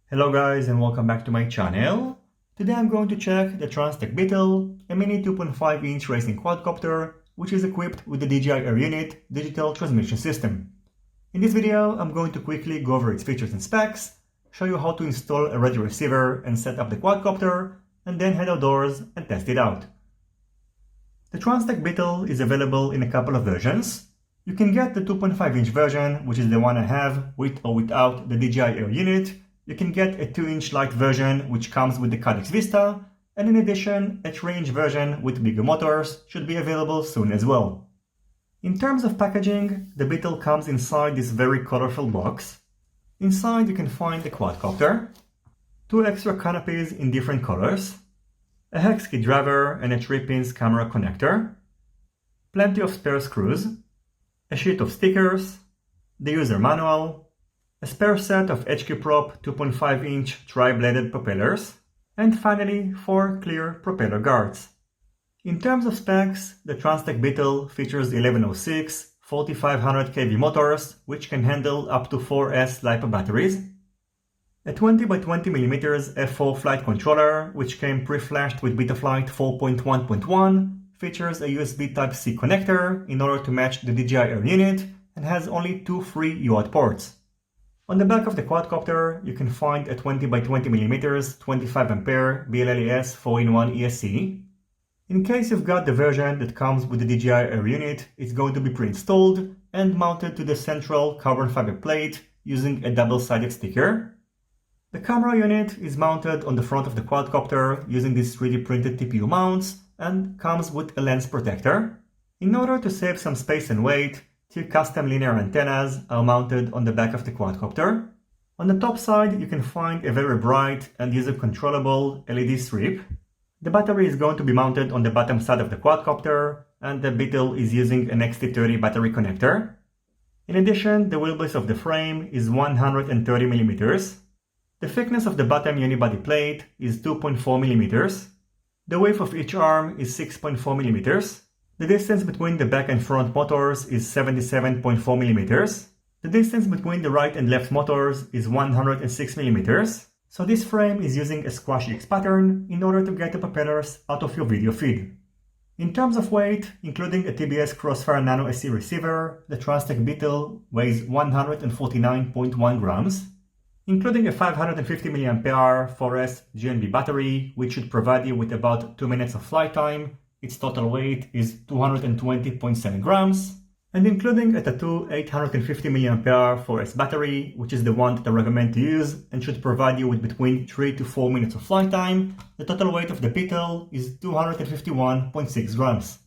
Hello guys and welcome back to my channel. Today I'm going to check the TransTEC Beetle, a mini 2.5-inch racing quadcopter which is equipped with the DJI Air Unit digital transmission system. In this video I'm going to quickly go over its features and specs, show you how to install a radio receiver and set up the quadcopter, and then head outdoors and test it out. The TransTEC Beetle is available in a couple of versions. You can get the 2.5-inch version, which is the one I have, with or without the DJI Air Unit. You can get a 2-inch light version which comes with the Cadex Vista, and in addition, a 3-inch version with bigger motors should be available soon as well. In terms of packaging, the Beetle comes inside this very colorful box. Inside you can find a quadcopter, 2 extra canopies in different colors, a hex key driver and a 3-pins camera connector, plenty of spare screws, a sheet of stickers, the user manual, a spare set of HQ Prop 2.5-inch tri-bladed propellers, and finally 4 clear propeller guards. In terms of specs, the TransTEC Beetle features 1106 4500 kV motors which can handle up to 4S LiPo batteries, a 20x20mm F4 flight controller which came pre-flashed with Betaflight 4.1.1, features a USB Type-C connector in order to match the DJI Air Unit, and has only 2 free UART ports. On the back of the quadcopter, you can find a 20x20mm 25A BLLES 4-in-1 ESC. In case you've got the version that comes with the DJI Air Unit, it's going to be pre-installed and mounted to the central carbon fiber plate using a double-sided sticker. The camera unit is mounted on the front of the quadcopter using these 3D printed TPU mounts and comes with a lens protector. In order to save some space and weight, 2 custom linear antennas are mounted on the back of the quadcopter. On the top side, you can find a very bright and user-controllable LED strip. The battery is going to be mounted on the bottom side of the quadcopter, and the Beetle is using an XT30 battery connector. In addition, the wheelbase of the frame is 130mm. The thickness of the bottom unibody plate is 2.4mm. The width of each arm is 6.4mm. The distance between the back and front motors is 77.4mm. The distance between the right and left motors is 106mm. So this frame is using a Squash X pattern in order to get the propellers out of your video feed. In terms of weight, including a TBS Crossfire Nano SE receiver, the TransTEC Beetle weighs 149.1 grams. Including a 550 mAh 4S GNB battery, which should provide you with about 2 minutes of flight time, its total weight is 220.7 grams, and including a Tattu 850 mAh 4S battery, which is the one that I recommend to use and should provide you with between 3 to 4 minutes of flight time, the total weight of the Beetle is 251.6 grams.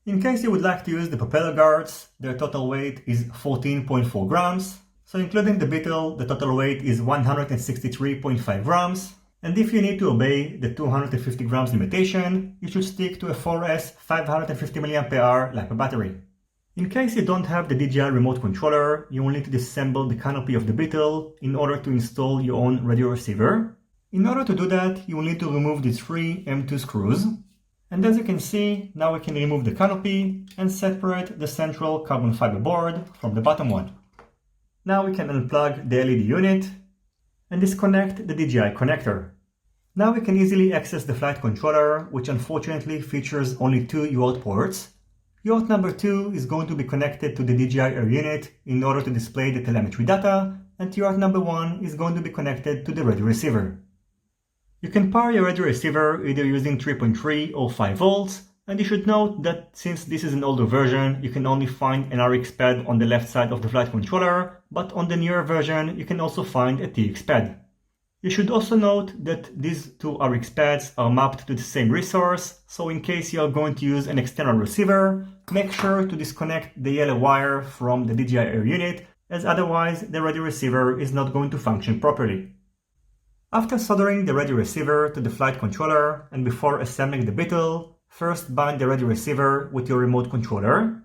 In case you would like to use the propeller guards, their total weight is 14.4 grams, so including the Beetle, the total weight is 163.5 grams. And if you need to obey the 250 grams limitation, you should stick to a 4S 550 mAh LiPo battery. In case you don't have the DJI remote controller, you will need to disassemble the canopy of the Beetle in order to install your own radio receiver. In order to do that, you will need to remove these 3 M2 screws. And as you can see, now we can remove the canopy and separate the central carbon fiber board from the bottom one. Now we can unplug the LED unit and disconnect the DJI connector. Now we can easily access the flight controller, which unfortunately features only 2 UART ports. UART number 2 is going to be connected to the DJI Air Unit in order to display the telemetry data, and UART number 1 is going to be connected to the radio receiver. You can power your radio receiver either using 3.3 or 5 volts, and you should note that since this is an older version, you can only find an RX pad on the left side of the flight controller, but on the newer version you can also find a TX pad. You should also note that these 2 RX pads are mapped to the same resource, so in case you are going to use an external receiver, make sure to disconnect the yellow wire from the DJI Air Unit, as otherwise the radio receiver is not going to function properly. After soldering the radio receiver to the flight controller and before assembling the Beetle, first bind the radio receiver with your remote controller.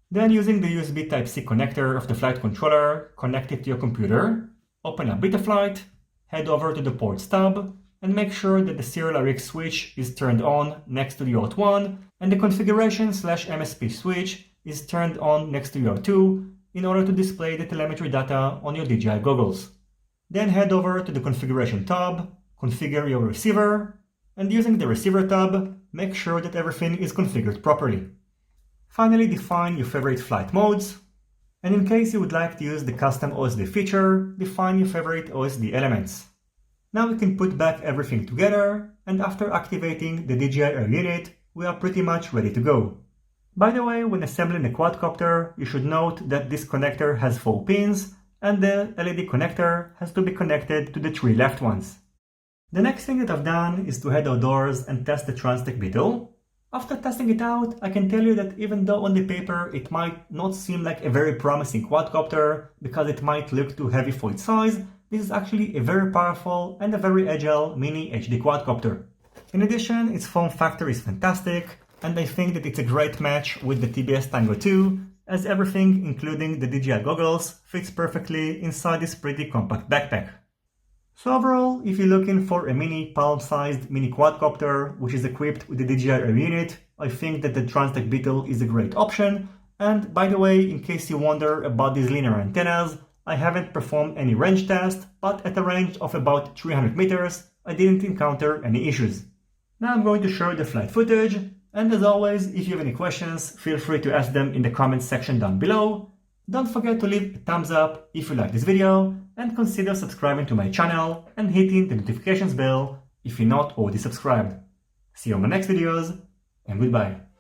Then using the USB Type-C connector of the flight controller, connect it to your computer, open up Betaflight, head over to the ports tab, and make sure that the serial RX switch is turned on next to the UART 1 and the configuration/MSP switch is turned on next to UART 2 in order to display the telemetry data on your DJI goggles. Then head over to the Configuration tab, configure your receiver, and using the Receiver tab, make sure that everything is configured properly. Finally, define your favorite flight modes, and in case you would like to use the custom OSD feature, define your favorite OSD elements. Now we can put back everything together, and after activating the DJI Air unit, we are pretty much ready to go. By the way, when assembling the quadcopter, you should note that this connector has 4 pins, and the LED connector has to be connected to the 3 left ones. The next thing that I've done is to head outdoors and test the TransTEC Beetle. After testing it out, I can tell you that even though on the paper it might not seem like a very promising quadcopter because it might look too heavy for its size, this is actually a very powerful and a very agile mini HD quadcopter. In addition, its form factor is fantastic, and I think that it's a great match with the TBS Tango 2, as everything, including the DJI goggles, fits perfectly inside this pretty compact backpack. So overall, if you're looking for a mini palm-sized mini quadcopter which is equipped with the DJI Air unit, I think that the TransTEC Beetle is a great option. And by the way, in case you wonder about these linear antennas, I haven't performed any range test, but at a range of about 300 meters, I didn't encounter any issues. Now I'm going to show the flight footage, and as always, if you have any questions, feel free to ask them in the comments section down below. Don't forget to leave a thumbs up if you like this video, and consider subscribing to my channel and hitting the notifications bell if you're not already subscribed. See you on my next videos, and goodbye.